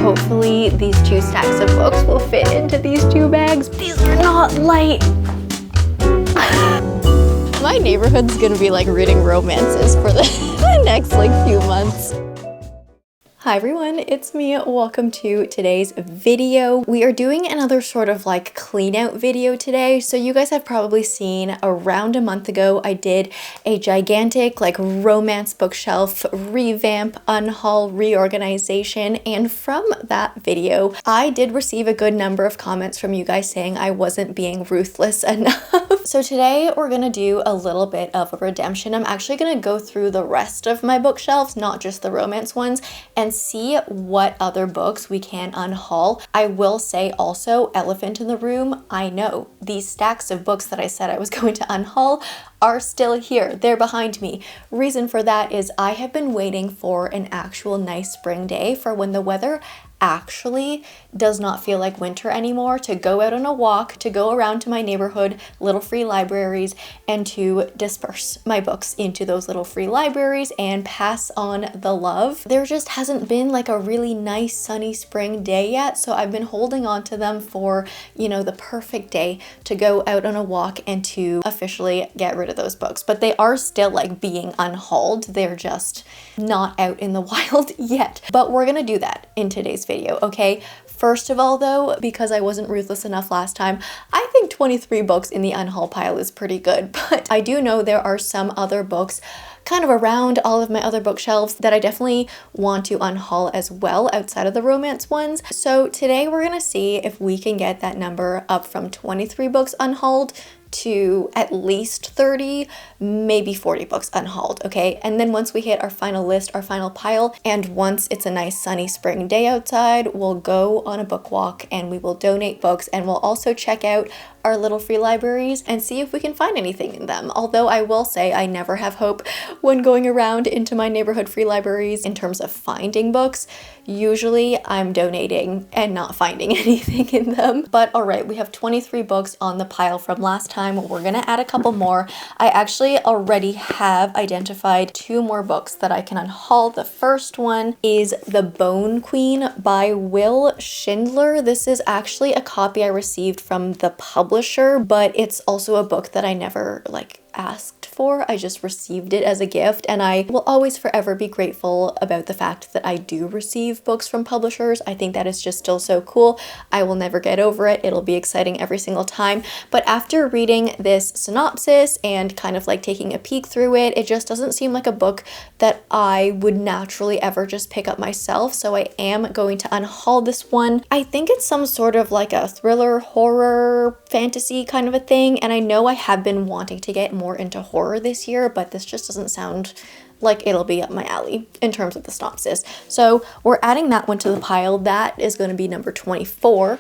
hopefully these two stacks of books will fit into these two bags. These are not light. My neighborhood's gonna be like reading romances for the next like few months. Hi everyone, it's me. Welcome to today's video. We are doing another sort of like clean out video today. So you guys have probably seen around a month ago, I did a gigantic like romance bookshelf revamp, unhaul, reorganization. And from that video, I did receive a good number of comments from you guys saying I wasn't being ruthless enough. So today we're gonna do a little bit of a redemption. I'm actually gonna go through the rest of my bookshelves, not just the romance ones, and see what other books we can unhaul. I will say also, elephant in the room, I know these stacks of books that I said I was going to unhaul are still here. They're behind me. Reason for that is I have been waiting for an actual nice spring day for when the weather actually does not feel like winter anymore, to go out on a walk, to go around to my neighborhood little free libraries and to disperse my books into those little free libraries and pass on the love. There just hasn't been like a really nice sunny spring day yet, so I've been holding on to them for, you know, the perfect day to go out on a walk and to officially get rid of those books. But they are still like being unhauled. They're just not out in the wild yet. But we're gonna do that in today's video, okay? First of all though, because I wasn't ruthless enough last time, I think 23 books in the unhaul pile is pretty good, but I do know there are some other books kind of around all of my other bookshelves that I definitely want to unhaul as well outside of the romance ones. So today we're gonna see if we can get that number up from 23 books unhauled to at least 30, maybe 40 books unhauled, okay? And then once we hit our final list, our final pile, and once it's a nice sunny spring day outside, we'll go on a book walk and we will donate books, and we'll also check out our little free libraries and see if we can find anything in them. Although I will say I never have hope when going around into my neighborhood free libraries in terms of finding books. Usually I'm donating and not finding anything in them. But all right, we have 23 books on the pile from last time. We're gonna add a couple more. I actually already have identified 2 more books that I can unhaul. The first one is The Bone Queen by Will Schindler. This is actually a copy I received from the publisher, but it's also a book that I never like asked for. I just received it as a gift, and I will always forever be grateful about the fact that I do receive books from publishers. I think that is just still so cool. I will never get over it. It'll be exciting every single time. But after reading this synopsis and kind of like taking a peek through it, it just doesn't seem like a book that I would naturally ever just pick up myself. So I am going to unhaul this one. I think it's some sort of like a thriller, horror, fantasy kind of a thing. And I know I have been wanting to get more into horror this year, but this just doesn't sound like it'll be up my alley in terms of the synopsis. So we're adding that one to the pile. That is going to be number 24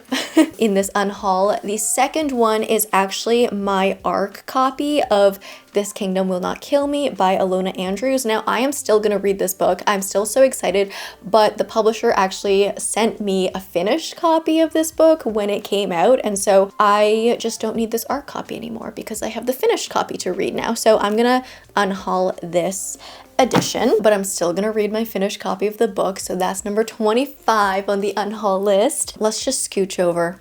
in this unhaul. The second one is actually my ARC copy of This Kingdom Will Not Kill Me by Alona Andrews. Now I am still going to read this book. I'm still so excited, but the publisher actually sent me a finished copy of this book when it came out, and so I just don't need this ARC copy anymore because I have the finished copy to read now. So I'm gonna unhaul this edition, but I'm still gonna read my finished copy of the book. So that's number 25 on the unhaul list. Let's just scooch over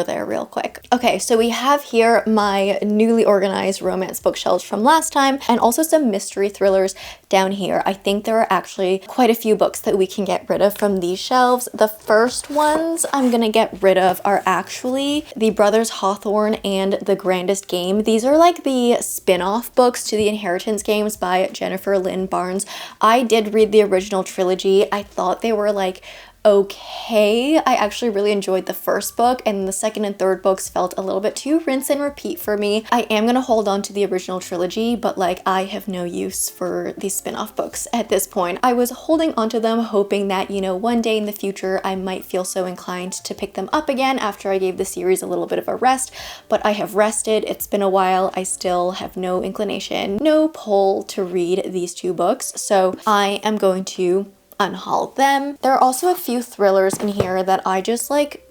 there real quick. Okay, so we have here my newly organized romance bookshelves from last time, and also some mystery thrillers down here. I think there are actually quite a few books that we can get rid of from these shelves. The first ones I'm gonna get rid of are actually The Brothers Hawthorne and The Grandest Game. These are like the spin-off books to the Inheritance Games by Jennifer Lynn Barnes. I did read the original trilogy. I thought they were like okay. I actually really enjoyed the first book, and the second and third books felt a little bit too rinse and repeat for me. I am gonna hold on to the original trilogy, but like I have no use for these spin-off books at this point. I was holding onto them hoping that, you know, one day in the future I might feel so inclined to pick them up again after I gave the series a little bit of a rest, but I have rested. It's been a while. I still have no inclination, no pull to read these 2 books, so I am going to unhaul them. There are also a few thrillers in here that I just like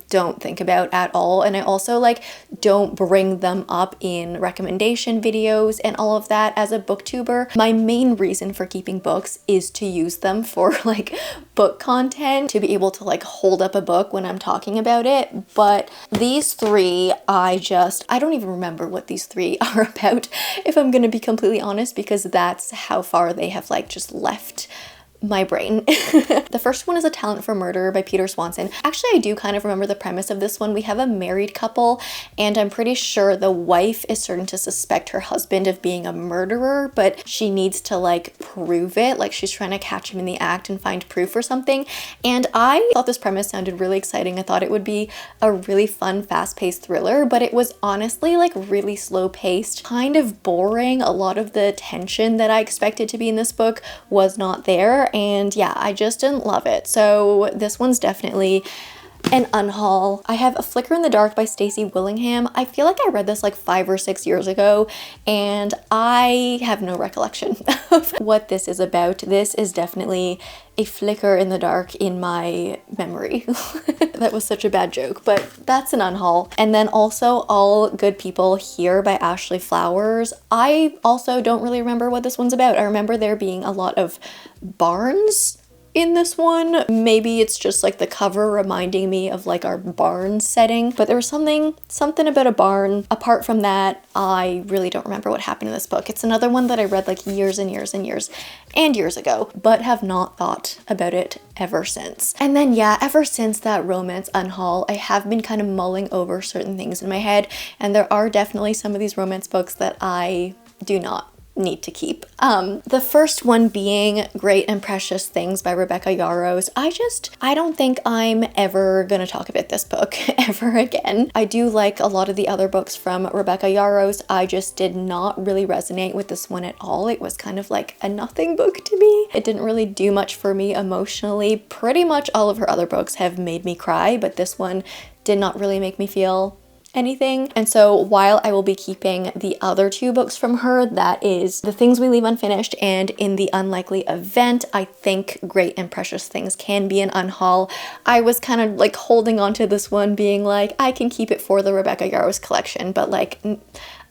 don't think about at all. And I also like don't bring them up in recommendation videos and all of that as a booktuber. My main reason for keeping books is to use them for like book content, to be able to like hold up a book when I'm talking about it. But these three, I don't even remember what these three are about, if I'm gonna be completely honest, because that's how far they have like just left my brain. The first one is A Talent for Murder by Peter Swanson. Actually, I do kind of remember the premise of this one. We have a married couple, and I'm pretty sure the wife is starting to suspect her husband of being a murderer, but she needs to like prove it. Like she's trying to catch him in the act and find proof or something. And I thought this premise sounded really exciting. I thought it would be a really fun, fast-paced thriller, but it was honestly like really slow-paced, kind of boring. A lot of the tension that I expected to be in this book was not there. And yeah, I just didn't love it. So this one's definitely an unhaul. I have A Flicker in the Dark by Stacey Willingham. I feel like I read this like 5 or 6 years ago, and I have no recollection of what this is about. This is definitely a flicker in the dark in my memory. That was such a bad joke, but that's an unhaul. And then also All Good People Here by Ashley Flowers. I also don't really remember what this one's about. I remember there being a lot of barns in this one. Maybe it's just like the cover reminding me of like our barn setting, but there was something about a barn. Apart from that, I really don't remember what happened in this book. It's another one that I read like years and years and years and years ago, but have not thought about it ever since. And then yeah, ever since that romance unhaul, I have been kind of mulling over certain things in my head, and there are definitely some of these romance books that I do not need to keep. The first one being Great and Precious Things by Rebecca Yarros. I don't think I'm ever gonna talk about this book ever again. I do like a lot of the other books from Rebecca Yarros. I just did not really resonate with this one at all. It was kind of like a nothing book to me. It didn't really do much for me emotionally. Pretty much all of her other books have made me cry, but this one did not really make me feel anything. And so while I will be keeping the other two books from her, that is The Things We Leave Unfinished and In the Unlikely Event, I think Great and Precious Things can be an unhaul. I was kind of like holding on to this one, being like, I can keep it for the Rebecca Yarros collection, but like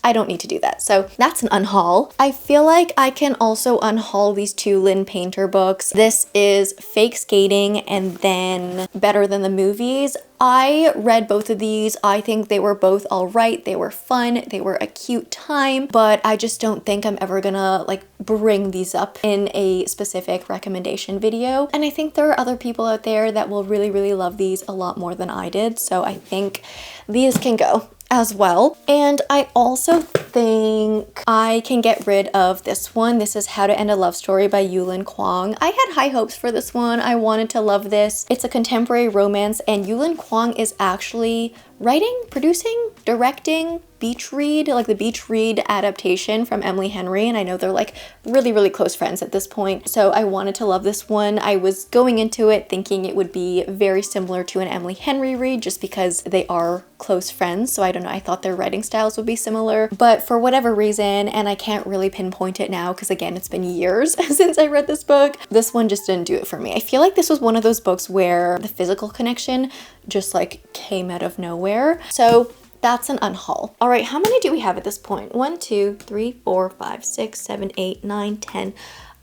I don't need to do that. So that's an unhaul. I feel like I can also unhaul these two Lynn Painter books. This is Fake Skating and then Better Than the Movies. I read both of these. I think they were both all right. They were fun. They were a cute time, but I just don't think I'm ever gonna like bring these up in a specific recommendation video. And I think there are other people out there that will really, really love these a lot more than I did. So I think these can go as well. And I also think I can get rid of this one. This is How to End a Love Story by Yulin Kwong. I had high hopes for this one. I wanted to love this. It's a contemporary romance, and Yulin Kwong is actually writing, producing, directing Beach Read, like the Beach Read adaptation from Emily Henry, and I know they're like really, really close friends at this point, so I wanted to love this one. I was going into it thinking it would be very similar to an Emily Henry read just because they are close friends, so I don't know, I thought their writing styles would be similar, but for whatever reason, and I can't really pinpoint it now because again, it's been years since I read this book, this one just didn't do it for me. I feel like this was one of those books where the physical connection just like came out of nowhere, so that's an unhaul. All right, how many do we have at this point? 1, 2, 3, 4, 5, 6, 7, 8, 9, 10,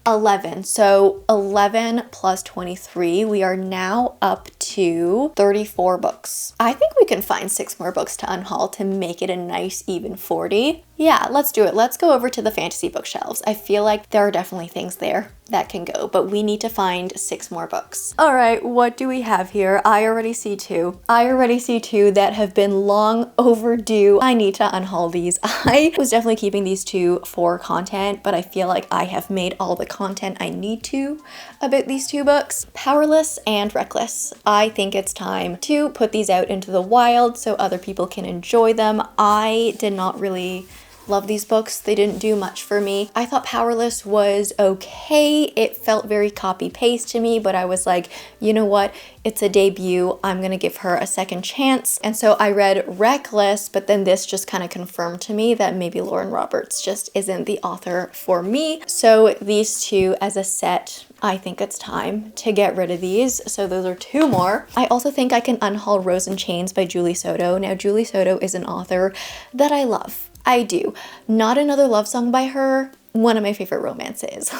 11. So 11 plus 23, we are now up to 34 books. I think we can find 6 more books to unhaul to make it a nice even 40. Yeah, let's do it. Let's go over to the fantasy bookshelves. I feel like there are definitely things there that can go, but we need to find 6 more books. All right, what do we have here? I already see 2. I already see 2 that have been long overdue. I need to unhaul these. I was definitely keeping these 2 for content, but I feel like I have made all the content I need to about these 2 books. Powerless and Reckless. I think it's time to put these out into the wild so other people can enjoy them. I did not really love these books. They didn't do much for me. I thought Powerless was okay. It felt very copy-paste to me, but I was like, you know what? It's a debut. I'm gonna give her a second chance. And so I read Reckless, but then this just kind of confirmed to me that maybe Lauren Roberts just isn't the author for me. So these two as a set, I think it's time to get rid of these. So those are two more. I also think I can unhaul Rose and Chains by Julie Soto. Now, Julie Soto is an author that I love. I do. Not Another Love Song by her, one of my favorite romances.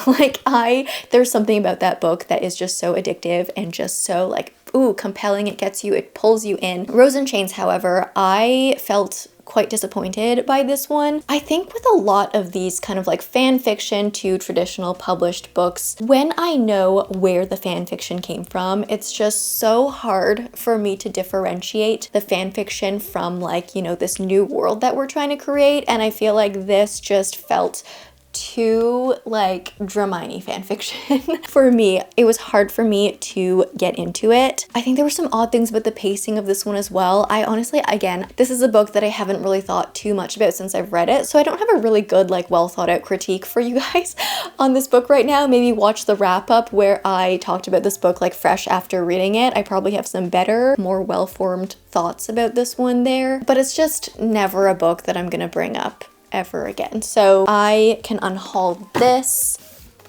There's something about that book that is just so addictive and just so like, ooh, compelling. It gets you, it pulls you in. Rose and Chains, however, I felt quite disappointed by this one. I think with a lot of these kind of like fan fiction to traditional published books, when I know where the fan fiction came from, it's just so hard for me to differentiate the fan fiction from like, you know, this new world that we're trying to create. And I feel like this just felt too like Dramini fanfiction for me. It was hard for me to get into it. I think there were some odd things about the pacing of this one as well. I honestly, again, this is a book that I haven't really thought too much about since I've read it, so I don't have a really good like well thought out critique for you guys on this book right now. Maybe watch the wrap up where I talked about this book like fresh after reading it. I probably have some better, more well-formed thoughts about this one there, but it's just never a book that I'm gonna bring up ever again. So I can unhaul this.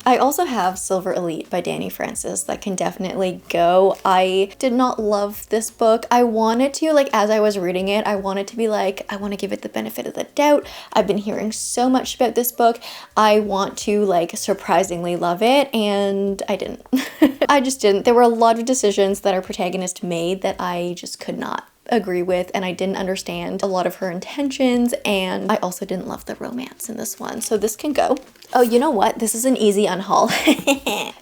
I also have Silver Elite by Danny Francis that can definitely go. I did not love this book. I wanted to, like, as I was reading it, I wanted to be like, I want to give it the benefit of the doubt. I've been hearing so much about this book. I want to like surprisingly love it, and I didn't. I just didn't. There were a lot of decisions that our protagonist made that I just could not agree with, and I didn't understand a lot of her intentions, and I also didn't love the romance in this one, so this can go. Oh, you know what? This is an easy unhaul.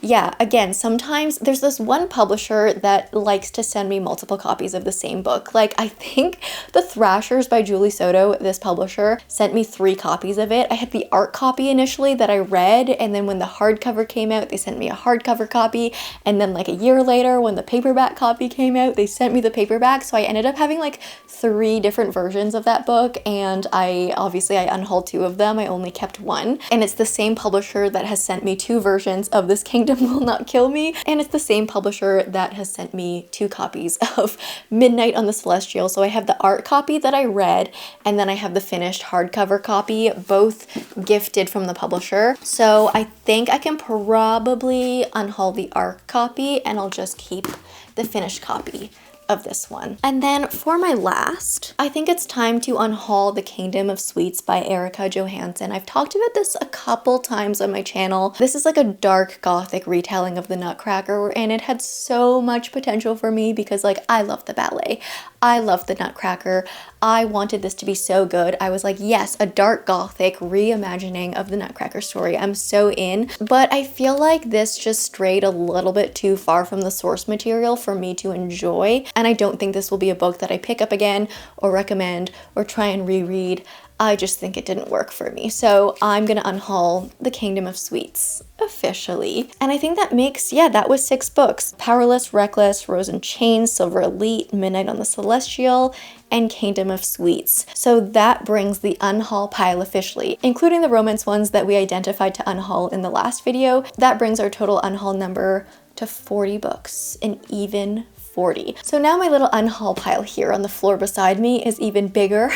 Yeah, again, sometimes there's this one publisher that likes to send me multiple copies of the same book. Like, I think The Thrashers by Julie Soto, this publisher, sent me 3 copies of it. I had the art copy initially that I read, and then when the hardcover came out, they sent me a hardcover copy, and then like a year later when the paperback copy came out, they sent me the paperback, so I ended up having like 3 different versions of that book, and I unhauled 2 of them. I only kept 1, and it's the same publisher that has sent me 2 versions of This Kingdom Will Not Kill Me, and it's the same publisher that has sent me 2 copies of Midnight on the Celestial. So I have the art copy that I read, and then I have the finished hardcover copy, both gifted from the publisher. So I think I can probably unhaul the art copy, and I'll just keep the finished copy of this one. And then for my last, I think it's time to unhaul The Kingdom of Sweets by Erica Johansson. I've talked about this a couple times on my channel. This is like a dark gothic retelling of the Nutcracker, and it had so much potential for me because like I love the ballet. I love the Nutcracker. I wanted this to be so good. I was like, yes, a dark gothic reimagining of the Nutcracker story. I'm so in. But I feel like this just strayed a little bit too far from the source material for me to enjoy. And I don't think this will be a book that I pick up again or recommend or try and reread. I just think it didn't work for me. So I'm gonna unhaul The Kingdom of Sweets officially. And I think that makes, yeah, that was 6 books. Powerless, Reckless, Rose and Chains, Silver Elite, Midnight on the Celestial, and Kingdom of Sweets. So that brings the unhaul pile officially, including the romance ones that we identified to unhaul in the last video. That brings our total unhaul number to 40 books, an even 40. So now my little unhaul pile here on the floor beside me is even bigger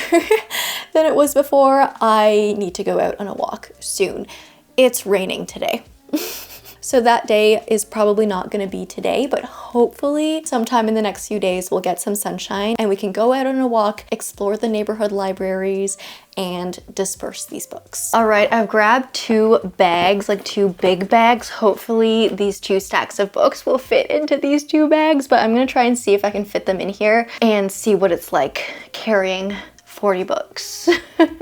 than it was before. I need to go out on a walk soon. It's raining today. So that day is probably not going to be today, but hopefully sometime in the next few days we'll get some sunshine and we can go out on a walk, explore the neighborhood libraries, and disperse these books. All right, I've grabbed 2 bags, like 2 big bags. Hopefully these 2 stacks of books will fit into these 2 bags, but I'm gonna try and see if I can fit them in here and see what it's like carrying 40 books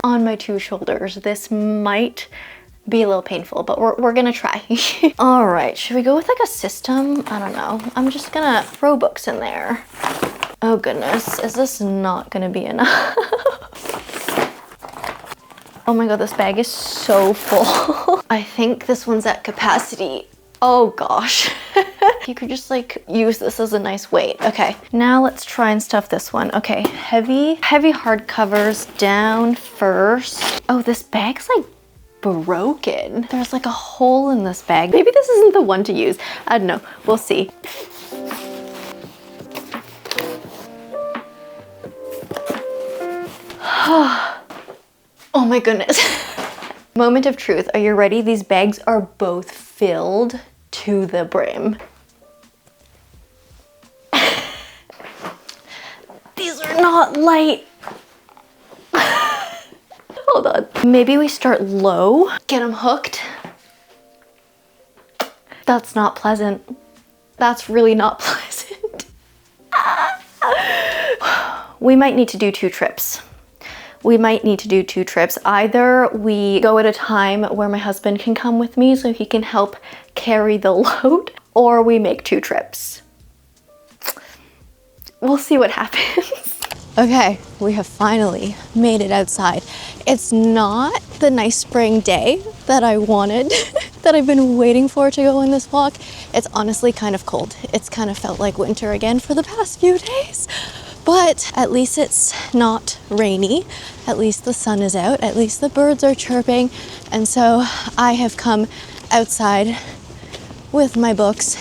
on my 2 shoulders. This might be a little painful, but we're gonna try. All right, should we go with like a system? I don't know. I'm just gonna throw books in there. Oh goodness, is this not gonna be enough? Oh my god, this bag is so full. I think this one's at capacity. Oh gosh. You could just like use this as a nice weight. Okay, now let's try and stuff this one. Okay, heavy hardcovers down first. Oh, this bag's like broken. There's like a hole in this bag. Maybe this isn't the one to use. I don't know, we'll see. Oh my goodness. Moment of truth, are you ready? These bags are both filled to the brim. These are not light. Hold on. Maybe we start low, get them hooked. That's not pleasant. That's really not pleasant. We might need to do 2 trips. We might need to do 2 trips. Either we go at a time where my husband can come with me so he can help carry the load, or we make 2 trips. We'll see what happens. Okay, we have finally made it outside. It's not the nice spring day that I wanted, that I've been waiting for to go on this walk. It's honestly kind of cold. It's kind of felt like winter again for the past few days. But at least it's not rainy. At least the sun is out. At least the birds are chirping. And so I have come outside with my books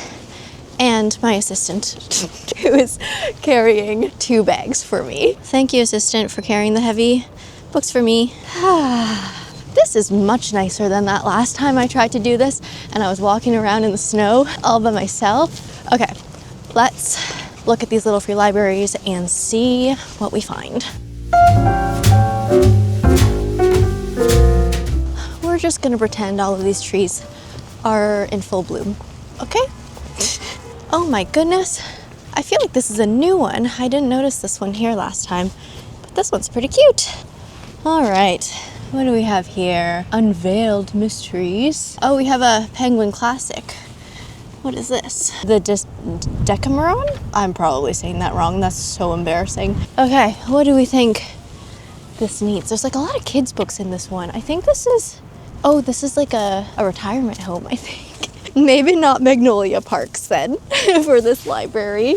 and my assistant who is carrying 2 bags for me. Thank you, assistant, for carrying the heavy books for me. This is much nicer than that last time I tried to do this and I was walking around in the snow all by myself. Okay, let's look at these little free libraries and see what we find. We're just gonna pretend all of these trees are in full bloom, okay? Oh my goodness. I feel like this is a new one. I didn't notice this one here last time, but this one's pretty cute. All right, what do we have here? Unveiled Mysteries. Oh, we have a Penguin Classic. What is this? The Decameron? I'm probably saying that wrong. That's so embarrassing. Okay, what do we think this needs? There's like a lot of kids' books in this one. I think this is, oh, this is like a retirement home, I think. Maybe not Magnolia Parks then for this library.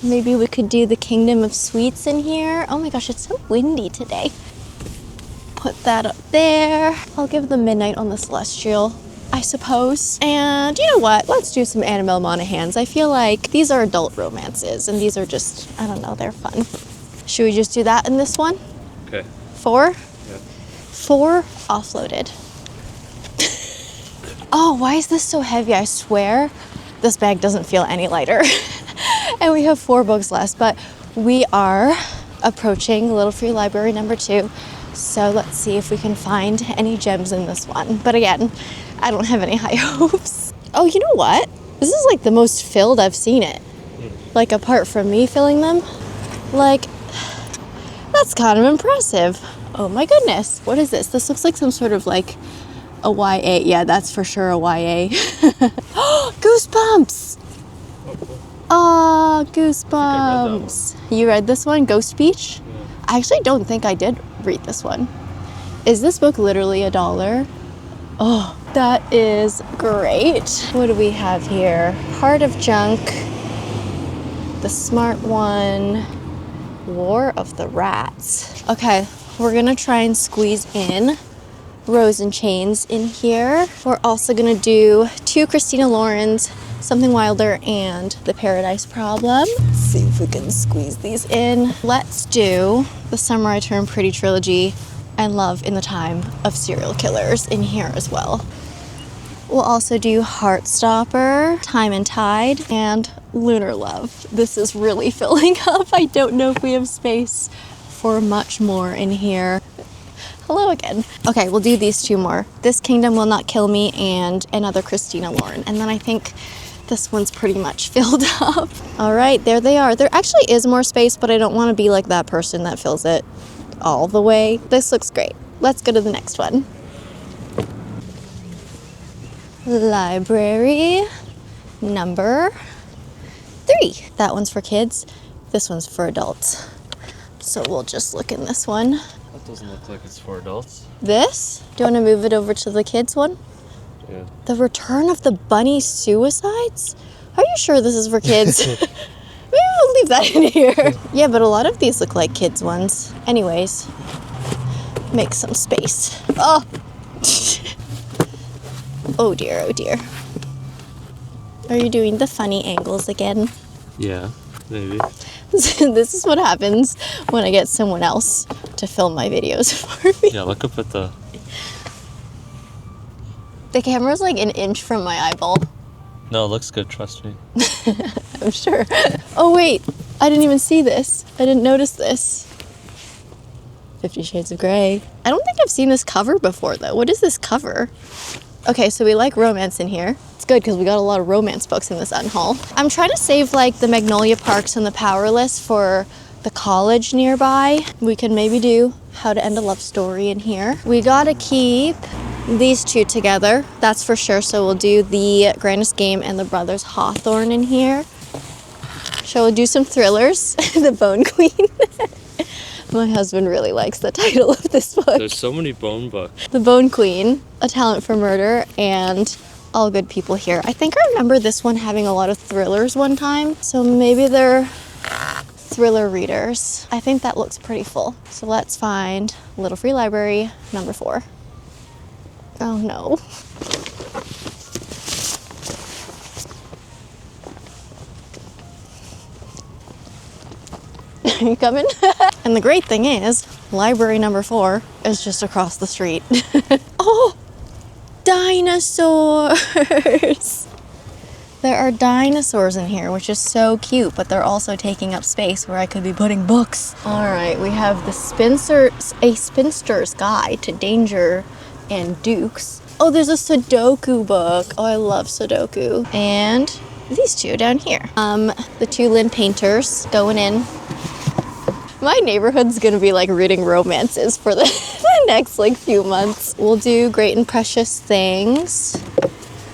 Maybe we could do the Kingdom of Sweets in here. Oh my gosh, it's so windy today. Put that up there. I'll give them Midnight on the Celestial, I suppose. And you know what? Let's do some Annabelle Monaghan's. I feel like these are adult romances and these are just, I don't know, they're fun. Should we just do that in this one? Okay. 4? Yeah. 4 offloaded. Oh, why is this so heavy? I swear this bag doesn't feel any lighter. And we have 4 books left, but we are approaching Little Free Library number 2. So let's see if we can find any gems in this one. But again, I don't have any high hopes. Oh, you know what? This is like the most filled I've seen it. Like apart from me filling them. Like, that's kind of impressive. Oh my goodness. What is this? This looks like some sort of like a YA. Yeah, that's for sure a YA. Goosebumps! Oh, Goosebumps. You read this one, Ghost Beach? Yeah. I actually don't think I did read this one. Is this book literally $1? Oh, that is great. What do we have here? Heart of Junk, The Smart One, War of the Rats. Okay, we're gonna try and squeeze in Rose and Chains in here. We're also gonna do 2 Christina Laurens, Something Wilder, and The Paradise Problem. Let's see if we can squeeze these in. Let's do the Summer I Turned Pretty trilogy and Love in the Time of Serial Killers in here as well. We'll also do Heartstopper, Time and Tide, and Lunar Love. This is really filling up. I don't know if we have space for much more in here. Hello again. Okay, we'll do these 2 more. This Kingdom Will Not Kill Me and another Christina Lauren. And then I think this one's pretty much filled up. All right, there they are. There actually is more space, but I don't want to be like that person that fills it all the way. This looks great. Let's go to the next one. Library number 3. That one's for kids. This one's for adults. So we'll just look in this one. That doesn't look like it's for adults. This? Do you want to move it over to the kids one? Yeah. The Return of the Bunny Suicides? Are you sure this is for kids? Maybe we'll leave that in here. Yeah, but a lot of these look like kids' ones. Anyways, make some space. Oh! Oh dear, oh dear. Are you doing the funny angles again? Yeah, maybe. This is what happens when I get someone else to film my videos for me. Yeah, look up at the... The camera's like an inch from my eyeball. No, it looks good, trust me. I'm sure. Oh wait, I didn't even see this. I didn't notice this. 50 Shades of Grey. I don't think I've seen this cover before though. What is this cover? Okay, so we like romance in here. It's good because we got a lot of romance books in this unhaul. I'm trying to save like the Magnolia Parks and the Powerless for the college nearby. We can maybe do How to End a Love Story in here. We gotta keep these two together, that's for sure. So we'll do The Grandest Game and The Brothers Hawthorne in here. Shall we do some thrillers? The Bone Queen. My husband really likes the title of this book. There's so many bone books. The Bone Queen, A Talent for Murder, and All Good People Here. I think I remember this one having a lot of thrillers one time, so maybe they're thriller readers. I think that looks pretty full. So let's find Little Free Library, number 4. Oh no. Are you coming? And the great thing is, library number 4 is just across the street. Oh, dinosaurs! There are dinosaurs in here, which is so cute, but they're also taking up space where I could be putting books. All right, we have A Spinster's Guide to Danger and Dukes. Oh, there's a Sudoku book. Oh, I love Sudoku. And these two down here. The two Lynn Painters going in. My neighborhood's gonna be like reading romances for the next like few months. We'll do Great and Precious Things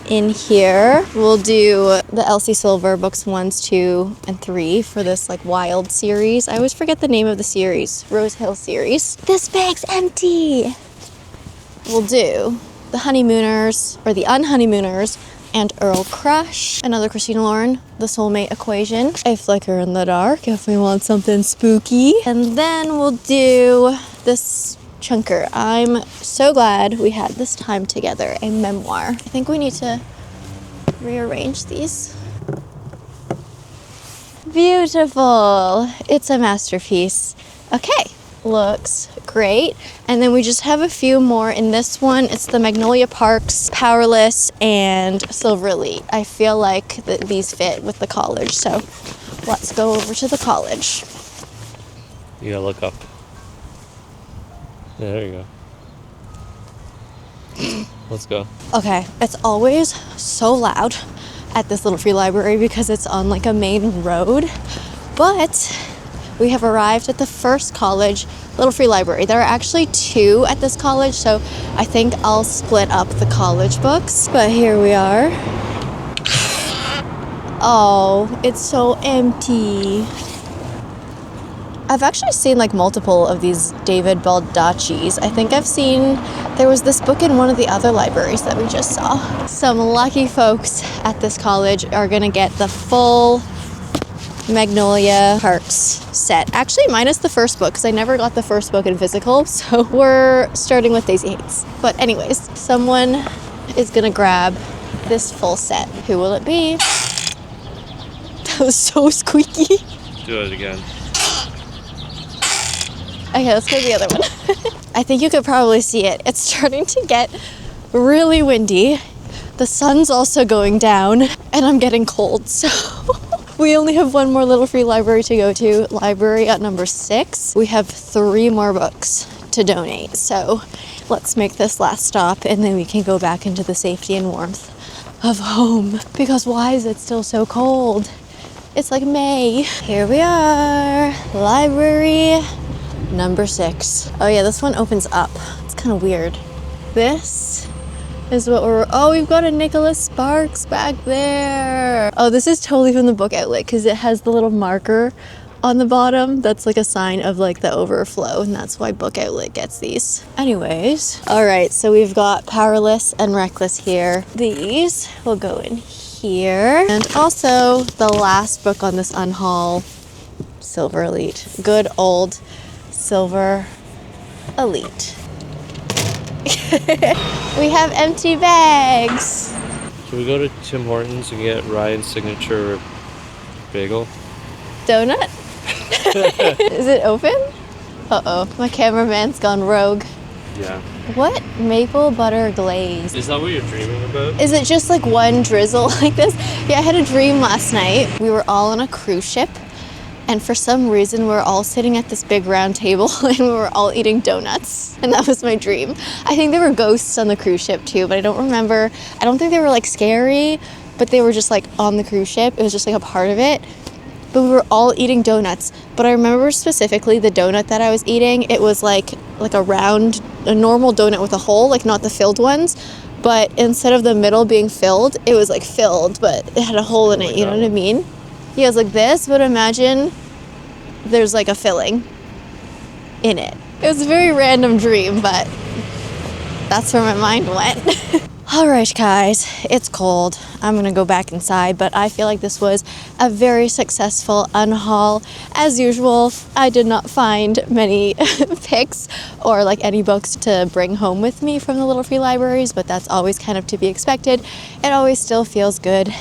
in here. We'll do the Elsie Silver books 1, 2, and 3 for this like wild series. I always forget the name of the series. Rose Hill series. This bag's empty. We'll do The Honeymooners, or The Unhoneymooners, and Earl Crush. Another Christina Lauren, The Soulmate Equation. A Flicker in the Dark if we want something spooky. And then we'll do this chunker. I'm so glad we had this time together, a memoir. I think we need to rearrange these. Beautiful. It's a masterpiece. Okay. Looks great. And then we just have a few more in this one. It's the Magnolia Parks, Powerless, and Silver Elite. I feel like these fit with the college, so let's go over to the college. You gotta look up. Yeah, there you go. Let's go. Okay, it's always so loud at this little free library because it's on like a main road, but we have arrived at the first college little free library. There are actually 2 at this college, so I think I'll split up the college books. But here we are. Oh, it's so empty. I've actually seen like multiple of these David Baldacci's. I think I've seen, there was this book in one of the other libraries that we just saw. Some lucky folks at this college are gonna get the full Magnolia Parks set. Actually, minus the first book, because I never got the first book in physical, so we're starting with Daisy Hates. But anyways, someone is gonna grab this full set. Who will it be? That was so squeaky. Do it again. Okay, let's go to the other one. I think you could probably see it. It's starting to get really windy. The sun's also going down, and I'm getting cold, so we only have one more little free library to go to. Library at number 6. We have 3 more books to donate, so let's make this last stop, and then we can go back into the safety and warmth of home. Because why is it still so cold? It's like May. Here we are, library number 6. Oh yeah, this one opens up. It's kind of weird. This is what oh, we've got a Nicholas Sparks back there. Oh, this is totally from the book outlet because it has the little marker on the bottom. That's like a sign of like the overflow, and that's why Book Outlet gets these. Anyways, all right, so we've got Powerless and Reckless here. These will go in here. And also the last book on this unhaul, Silver Elite. Good old Silver Elite. We have empty bags. Should we go to Tim Hortons and get Ryan's signature bagel? Donut? Is it open? Uh-oh, my cameraman's gone rogue. Yeah. What? Maple butter glaze. Is that what you're dreaming about? Is it just like one drizzle like this? Yeah, I had a dream last night. We were all on a cruise ship, and for some reason we were all sitting at this big round table and we were all eating donuts. And that was my dream. I think there were ghosts on the cruise ship too, but I don't remember. I don't think they were like scary, but they were just like on the cruise ship. It was just like a part of it. But we were all eating donuts. But I remember specifically the donut that I was eating. It was like a round, a normal donut with a hole, like not the filled ones. But instead of the middle being filled, it was like filled, but it had a hole in it, you know what I mean? Yeah, it was like this, but imagine there's like a filling in it. It was a very random dream, but that's where my mind went. All right, guys, it's cold. I'm gonna go back inside, but I feel like this was a very successful unhaul. As usual, I did not find many picks or like any books to bring home with me from the little free libraries, but that's always kind of to be expected. It always still feels good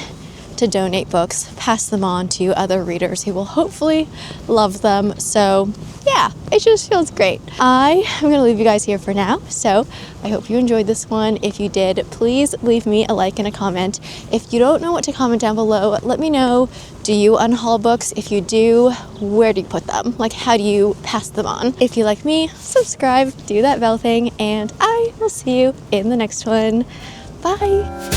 to donate books, pass them on to other readers who will hopefully love them. So yeah, it just feels great. I am gonna leave you guys here for now. So I hope you enjoyed this one. If you did, please leave me a like and a comment. If you don't know what to comment down below, let me know. Do you unhaul books? If you do, where do you put them? Like, how do you pass them on? If you like me, subscribe, do that bell thing, and I will see you in the next one. Bye.